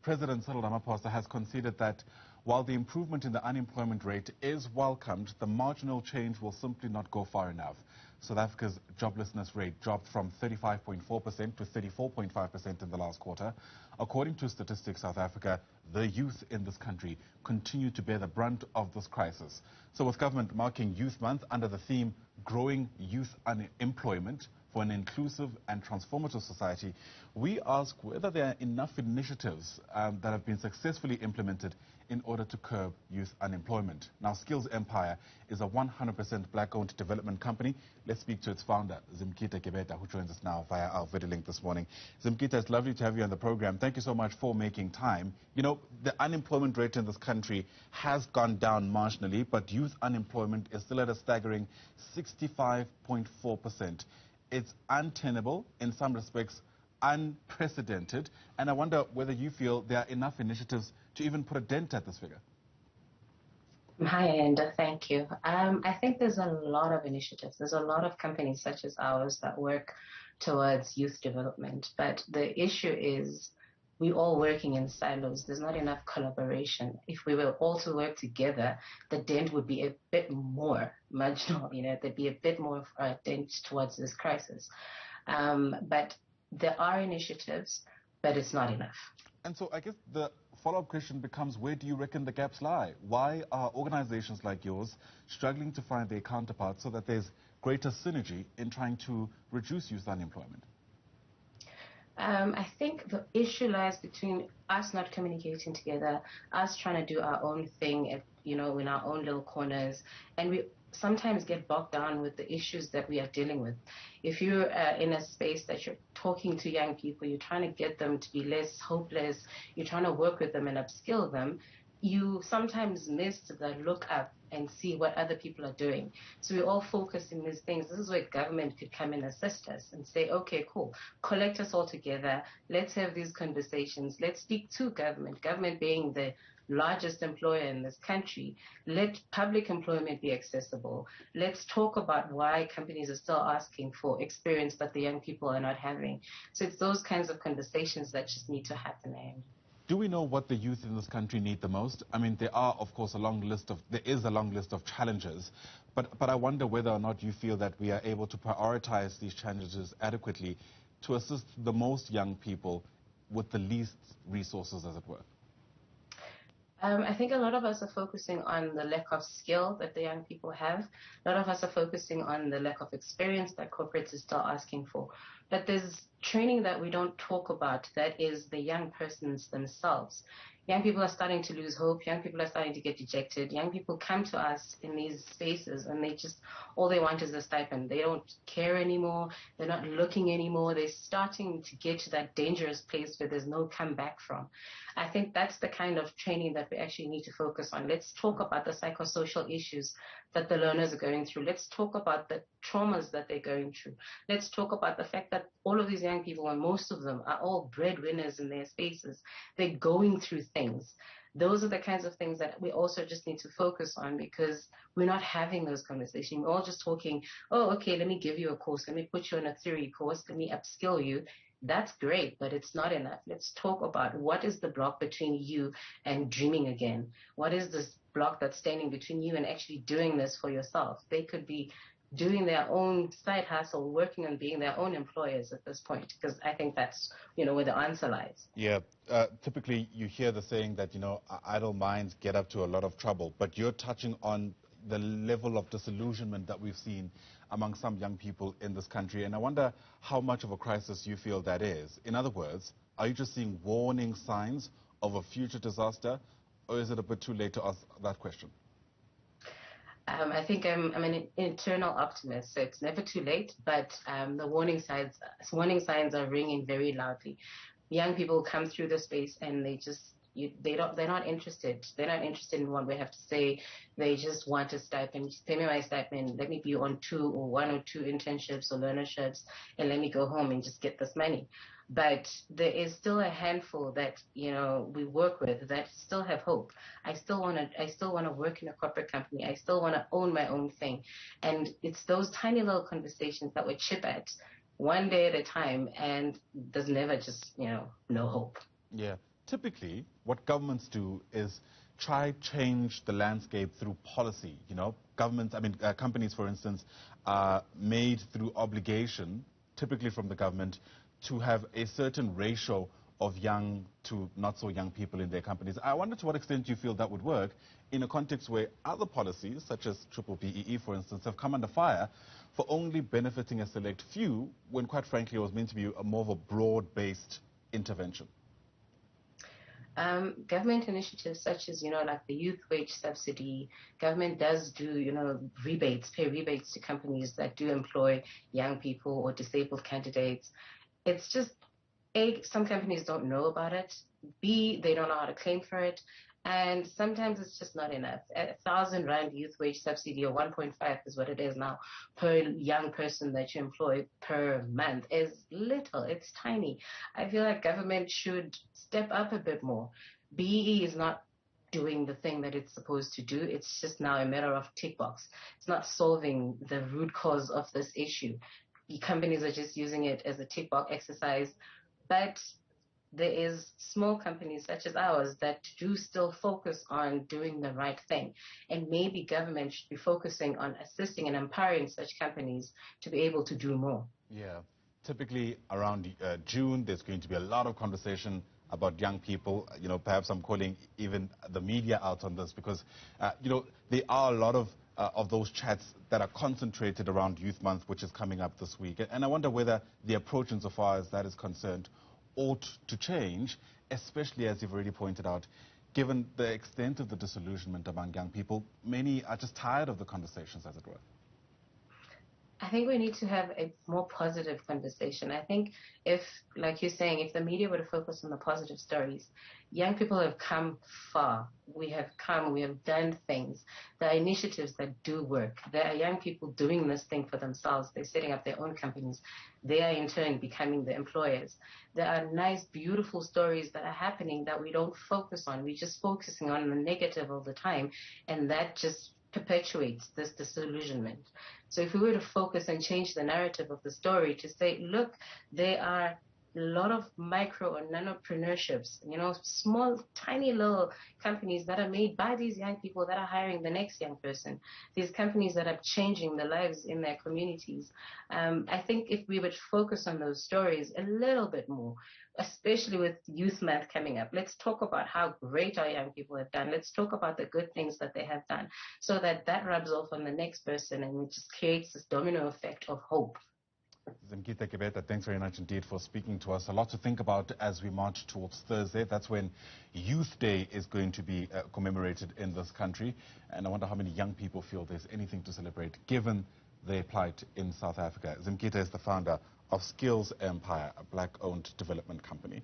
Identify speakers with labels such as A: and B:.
A: President Cyril Ramaphosa has conceded that while the improvement in the unemployment rate is welcomed, the marginal change will simply not go far enough. South Africa's joblessness rate dropped from 35.4% to 34.5% in the last quarter. According to Statistics South Africa, the youth in this country continue to bear the brunt of this crisis. So with government marking Youth Month under the theme Growing Youth Unemployment for an Inclusive and Transformative Society, we ask whether there are enough initiatives that have been successfully implemented in order to curb youth unemployment. Now, Skills Empire is a 100% black-owned development company. Let's speak to its founder, Zimkhitha Gebeda, who joins us now via our video link this morning. Zimkhitha, it's lovely to have you on the program. Thank you so much for making time. You know, the unemployment rate in this country has gone down marginally, but youth unemployment is still at a staggering 65.4%. It's untenable, in some respects unprecedented, and I wonder whether you feel there are enough initiatives to even put a dent at this figure.
B: Hi, Ayanda. Thank you. I think there's a lot of initiatives. There's a lot of companies such as ours that work towards youth development, but the issue is we're all working in silos. There's not enough collaboration. If we were all to work together, the dent would be a bit more marginal, there'd be a bit more of a dent towards this crisis. But there are initiatives, but it's not enough.
A: And so I guess the follow-up question becomes, where do you reckon the gaps lie? Why are organizations like yours struggling to find their counterparts so that there's greater synergy in trying to reduce youth unemployment?
B: I think the issue lies between us not communicating together, us trying to do our own thing, in our own little corners, and we sometimes get bogged down with the issues that we are dealing with. If you're in a space that you're talking to young people, you're trying to get them to be less hopeless, you're trying to work with them and upskill them, you sometimes miss the look up and see what other people are doing. So we all focus in these things. This is where government could come and assist us and say, okay, cool, collect us all together. Let's have these conversations. Let's speak to government. Government being the largest employer in this country. Let public employment be accessible. Let's talk about why companies are still asking for experience that the young people are not having. So it's those kinds of conversations that just need to happen.
A: Do we know what the youth in this country need the most? I mean, there are, of course, there is a long list of challenges, but I wonder whether or not you feel that we are able to prioritize these challenges adequately to assist the most young people with the least resources, as it were.
B: I think a lot of us are focusing on the lack of skill that the young people have. A lot of us are focusing on the lack of experience that corporates are still asking for. But there's training that we don't talk about that is the young persons themselves. Young people are starting to lose hope. Young people are starting to get dejected. Young people come to us in these spaces and all they want is a stipend. They don't care anymore. They're not looking anymore. They're starting to get to that dangerous place where there's no comeback from. I think that's the kind of training that we actually need to focus on. Let's talk about the psychosocial issues that the learners are going through. Let's talk about the traumas that they're going through. Let's talk about the fact that all of these young people, and most of them, are all breadwinners in their spaces. They're going through things. Those are the kinds of things that we also just need to focus on because we're not having those conversations. We're all just talking, oh, okay, let me give you a course. Let me put you on a theory course. Let me upskill you. That's great, but it's not enough. Let's talk about what is the block between you and dreaming again. What is this block that's standing between you and actually doing this for yourself? They could be doing their own side hustle, working on being their own employers at this point, because I think that's, where the answer lies.
A: Yeah, typically you hear the saying that, idle minds get up to a lot of trouble, but you're touching on the level of disillusionment that we've seen among some young people in this country, and I wonder how much of a crisis you feel that is. In other words, are you just seeing warning signs of a future disaster, or is it a bit too late to ask that question?
B: I think I'm an internal optimist, so it's never too late, but the warning signs are ringing very loudly. Young people come through the space and they're not interested. They're not interested in what we have to say. They just want a stipend. Pay me my stipend. Let me be on one or two internships or learnerships, and let me go home and just get this money. But there is still a handful that we work with that still have hope. I still want to work in a corporate company. I still want to own my own thing, and it's those tiny little conversations that we chip at one day at a time, and there's never just no hope.
A: Yeah. typically, what governments do is try change the landscape through policy. You know, companies, for instance, are made through obligation, typically from the government, to have a certain ratio of young to not so young people in their companies. I wonder to what extent you feel that would work in a context where other policies, such as Triple BEE, for instance, have come under fire for only benefiting a select few, when quite frankly it was meant to be a more of a broad-based intervention.
B: Government initiatives such as, like the youth wage subsidy, government does do, pay rebates to companies that do employ young people or disabled candidates. It's just, A, some companies don't know about it. B, they don't know how to claim for it. And sometimes it's just not enough. 1,000 Rand youth wage subsidy, or 1.5 is what it is now, per young person that you employ per month is little. It's tiny. I feel like government should step up a bit more. BEE is not doing the thing that it's supposed to do. It's just now a matter of tick box. It's not solving the root cause of this issue. Companies are just using it as a tick box exercise. But there is small companies such as ours that do still focus on doing the right thing. And maybe government should be focusing on assisting and empowering such companies to be able to do more.
A: Yeah. Typically around June, there's going to be a lot of conversation about young people. Perhaps I'm calling even the media out on this because, there are a lot of those chats that are concentrated around Youth Month, which is coming up this week. And I wonder whether the approach insofar as that is concerned ought to change, especially as you've already pointed out, given the extent of the disillusionment among young people. Many are just tired of the conversations, as it were.
B: I think we need to have a more positive conversation. I think if, like you're saying, if the media were to focus on the positive stories, young people have come far. We have done things. There are initiatives that do work. There are young people doing this thing for themselves. They're setting up their own companies. They are in turn becoming the employers. There are nice, beautiful stories that are happening that we don't focus on. We're just focusing on the negative all the time, and that just perpetuates this disillusionment. So if we were to focus and change the narrative of the story to say, look, there are a lot of micro or nanopreneurship's, small, tiny little companies that are made by these young people that are hiring the next young person. These companies that are changing the lives in their communities. I think if we would focus on those stories a little bit more, especially with Youth Month coming up, let's talk about how great our young people have done. Let's talk about the good things that they have done so that rubs off on the next person and it just creates this domino effect of hope.
A: Zimkhitha Gebeda, thanks very much indeed for speaking to us. A lot to think about as we march towards Thursday. That's when Youth Day is going to be commemorated in this country. And I wonder how many young people feel there's anything to celebrate given their plight in South Africa. Zimkhitha is the founder of Skills Empire, a black-owned development company.